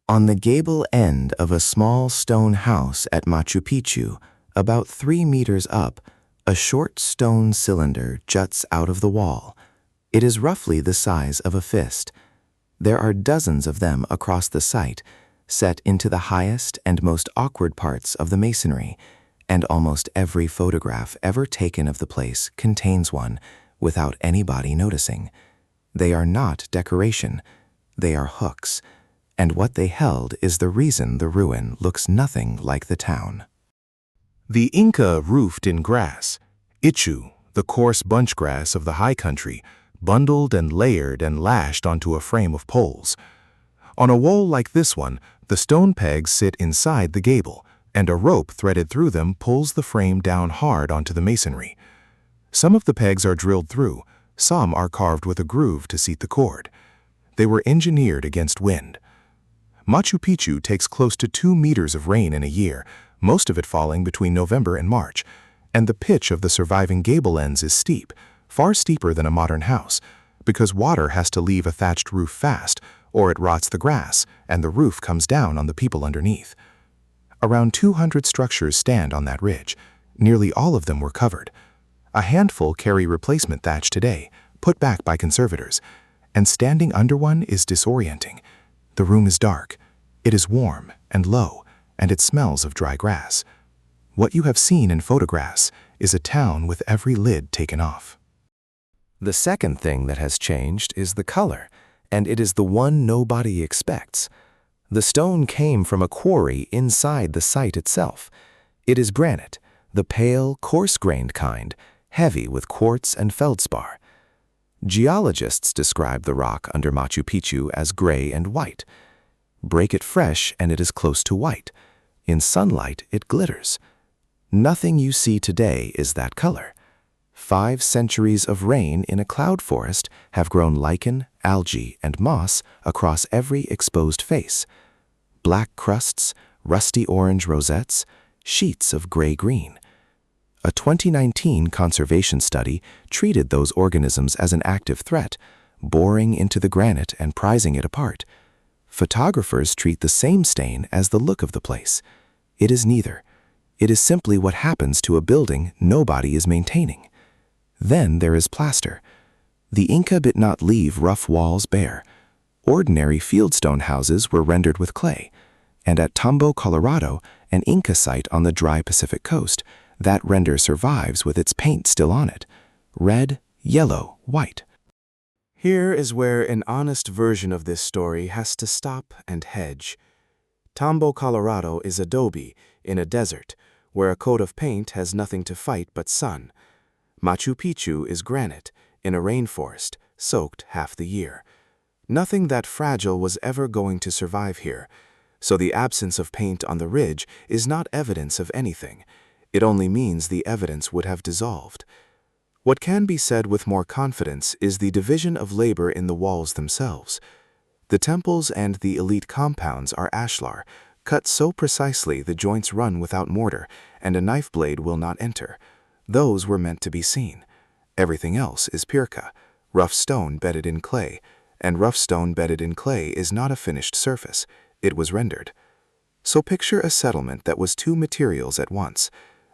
On the gable end of a small stone house at Machu Picchu, about 3 meters up, a short stone cylinder juts out of the wall. It is roughly the size of a fist. There are dozens of them across the site, set into the highest and most awkward parts of the masonry, and almost every photograph ever taken of the place contains one, without anybody noticing. They are not decoration, they are hooks, and what they held is the reason the ruin looks nothing like the town. The Inca roofed in grass, ichu, the coarse bunch grass of the high country, bundled and layered and lashed onto a frame of poles. On a wall like this one, the stone pegs sit inside the gable, and a rope threaded through them pulls the frame down hard onto the masonry. Some of the pegs are drilled through, some are carved with a groove to seat the cord. They were engineered against wind. Machu Picchu takes close to 2 meters of rain in a year, most of it falling between November and March, and the pitch of the surviving gable ends is steep, far steeper than a modern house, because water has to leave a thatched roof fast, or it rots the grass, and the roof comes down on the people underneath. Around 200 structures stand on that ridge. Nearly all of them were covered. A handful carry replacement thatch today, put back by conservators, and standing under one is disorienting. The room is dark, it is warm and low, and it smells of dry grass. What you have seen in photographs is a town with every lid taken off. The second thing that has changed is the color, and it is the one nobody expects. The stone came from a quarry inside the site itself. It is granite, the pale, coarse-grained kind, heavy with quartz and feldspar. Geologists describe the rock under Machu Picchu as gray and white. Break it fresh and it is close to white. In sunlight, it glitters. Nothing you see today is that color. 5 centuries of rain in a cloud forest have grown lichen, algae, and moss across every exposed face. Black crusts, rusty orange rosettes, sheets of gray-green. A 2019 conservation study treated those organisms as an active threat, boring into the granite and prizing it apart. Photographers treat the same stain as the look of the place. It is neither. It is simply what happens to a building nobody is maintaining. Then there is plaster. The Inca did not leave rough walls bare. Ordinary fieldstone houses were rendered with clay, and at Tambo, Colorado, an Inca site on the dry Pacific coast, that render survives with its paint still on it. Red, yellow, white. Here is where an honest version of this story has to stop and hedge. Tambo, Colorado is adobe in a desert, where a coat of paint has nothing to fight but sun. Machu Picchu is granite in a rainforest, soaked half the year. Nothing that fragile was ever going to survive here, so the absence of paint on the ridge is not evidence of anything. It only means the evidence would have dissolved. What can be said with more confidence is the division of labor in the walls themselves. The temples and the elite compounds are ashlar, cut so precisely the joints run without mortar, and a knife blade will not enter. Those were meant to be seen. Everything else is pirca, rough stone bedded in clay, and rough stone bedded in clay is not a finished surface. It was rendered. So picture a settlement that was 2 materials at once.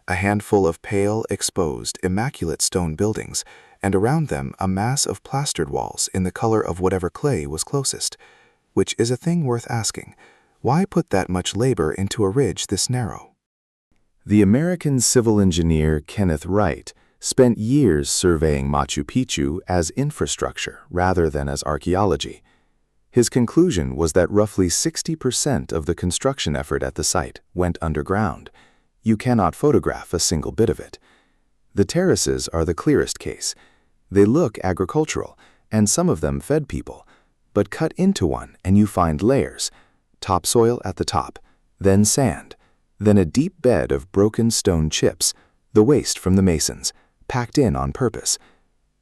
A handful of pale, exposed, immaculate stone buildings, and around them a mass of plastered walls in the color of whatever clay was closest. Which is a thing worth asking. Why put that much labor into a ridge this narrow? The American civil engineer Kenneth Wright spent years surveying Machu Picchu as infrastructure rather than as archaeology. His conclusion was that roughly 60% of the construction effort at the site went underground. You cannot photograph a single bit of it. The terraces are the clearest case. They look agricultural, and some of them fed people. But cut into one and you find layers. Topsoil at the top, then sand, then a deep bed of broken stone chips, the waste from the masons, packed in on purpose.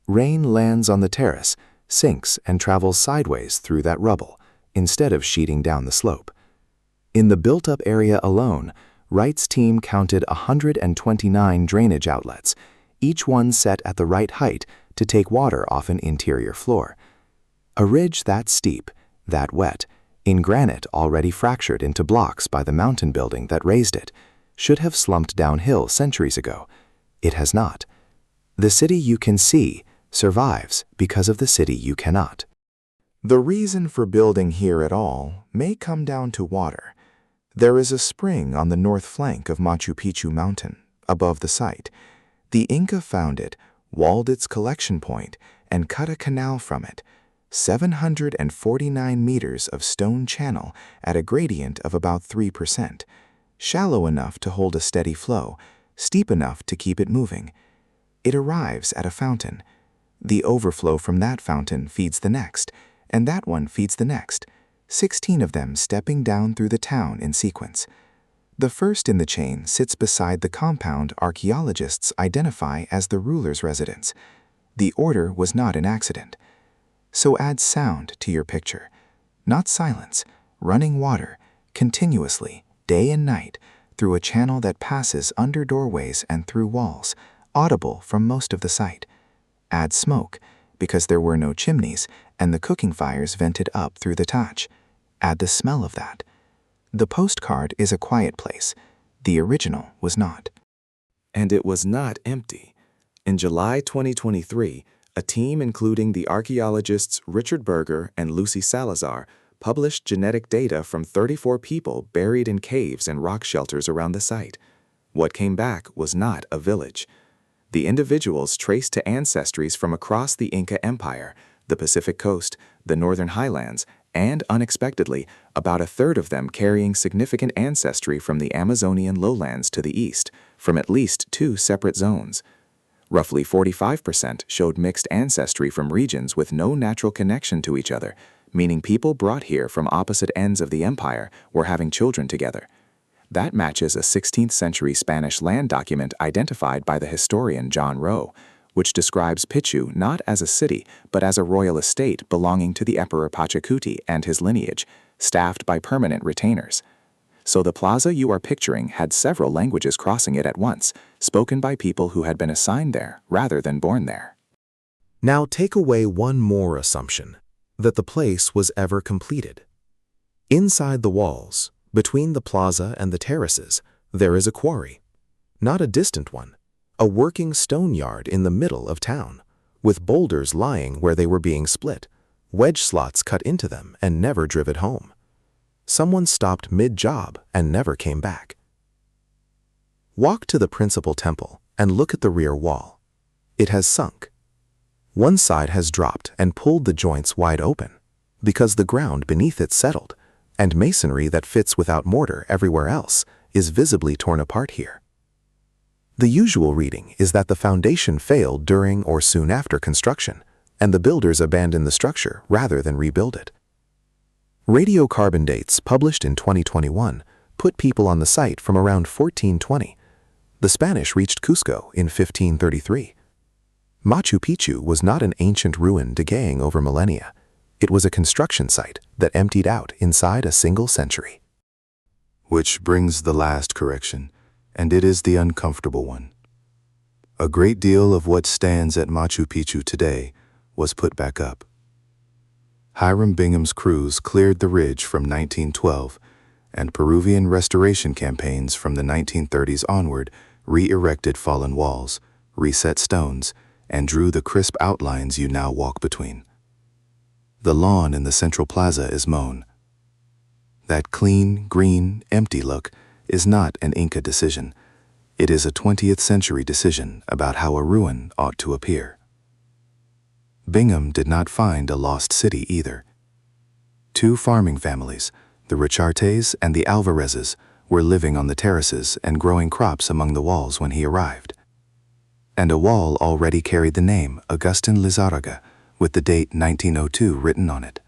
Rain lands on the terrace, sinks and travels sideways through that rubble, instead of sheeting down the slope. In the built-up area alone, Wright's team counted 129 drainage outlets, each one set at the right height to take water off an interior floor. A ridge that steep, that wet, in granite already fractured into blocks by the mountain building that raised it, should have slumped downhill centuries ago. It has not. The city you can see survives because of the city you cannot. The reason for building here at all may come down to water. There is a spring on the north flank of Machu Picchu mountain, above the site. The Inca found it, walled its collection point, and cut a canal from it. 749 meters of stone channel at a gradient of about 3%, shallow enough to hold a steady flow, steep enough to keep it moving. It arrives at a fountain. The overflow from that fountain feeds the next, and that one feeds the next, 16 of them stepping down through the town in sequence. The first in the chain sits beside the compound archaeologists identify as the ruler's residence. The order was not an accident. So add sound to your picture. Not silence, running water, continuously, day and night, through a channel that passes under doorways and through walls, audible from most of the site. Add smoke, because there were no chimneys, and the cooking fires vented up through the thatch. Add the smell of that. The postcard is a quiet place. The original was not. And it was not empty. In July 2023, a team including the archaeologists Richard Berger and Lucy Salazar published genetic data from 34 people buried in caves and rock shelters around the site. What came back was not a village. The individuals traced to ancestries from across the Inca Empire, the Pacific Coast, the Northern Highlands, and, unexpectedly, about a third of them carrying significant ancestry from the Amazonian lowlands to the east, from at least 2 separate zones. Roughly 45% showed mixed ancestry from regions with no natural connection to each other, meaning people brought here from opposite ends of the empire were having children together. That matches a 16th century Spanish land document identified by the historian John Rowe, which describes Picchu not as a city but as a royal estate belonging to the Emperor Pachacuti and his lineage, staffed by permanent retainers. So the plaza you are picturing had several languages crossing it at once, spoken by people who had been assigned there rather than born there. Now take away one more assumption, that the place was ever completed. Inside the walls, between the plaza and the terraces, there is a quarry. Not a distant one, a working stone yard in the middle of town, with boulders lying where they were being split, wedge slots cut into them and never driven home. Someone stopped mid-job and never came back. Walk to the principal temple and look at the rear wall. It has sunk. One side has dropped and pulled the joints wide open, because the ground beneath it settled, and masonry that fits without mortar everywhere else is visibly torn apart here. The usual reading is that the foundation failed during or soon after construction, and the builders abandoned the structure rather than rebuild it. Radiocarbon dates published in 2021 put people on the site from around 1420. The Spanish reached Cusco in 1533. Machu Picchu was not an ancient ruin decaying over millennia. It was a construction site that emptied out inside a single century. Which brings the last correction, and it is the uncomfortable one. A great deal of what stands at Machu Picchu today was put back up. Hiram Bingham's crews cleared the ridge from 1912, and Peruvian restoration campaigns from the 1930s onward re-erected fallen walls, reset stones, and drew the crisp outlines you now walk between. The lawn in the central plaza is mown. That clean, green, empty look is not an Inca decision. It is a 20th century decision about how a ruin ought to appear. Bingham did not find a lost city either. 2 farming families, the Richartes and the Alvarezes, were living on the terraces and growing crops among the walls when he arrived. And a wall already carried the name Agustin Lizarraga, with the date 1902 written on it.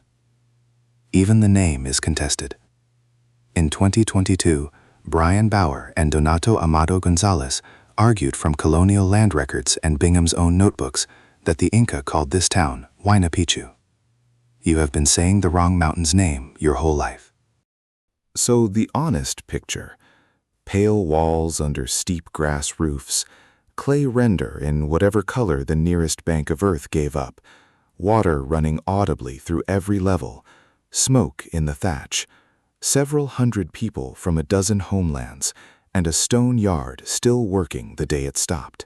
Even the name is contested. In 2022, Brian Bauer and Donato Amado Gonzalez argued from colonial land records and Bingham's own notebooks that the Inca called this town Huayna Picchu. You have been saying the wrong mountain's name your whole life. So the honest picture: pale walls under steep grass roofs, clay render in whatever color the nearest bank of earth gave up, water running audibly through every level, smoke in the thatch, several hundred people from a dozen homelands, and a stone yard still working the day it stopped.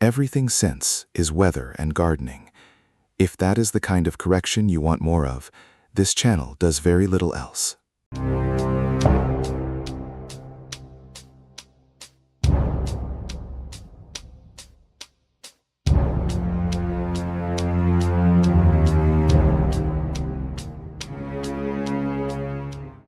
Everything since is weather and gardening. If that is the kind of correction you want more of, this channel does very little else.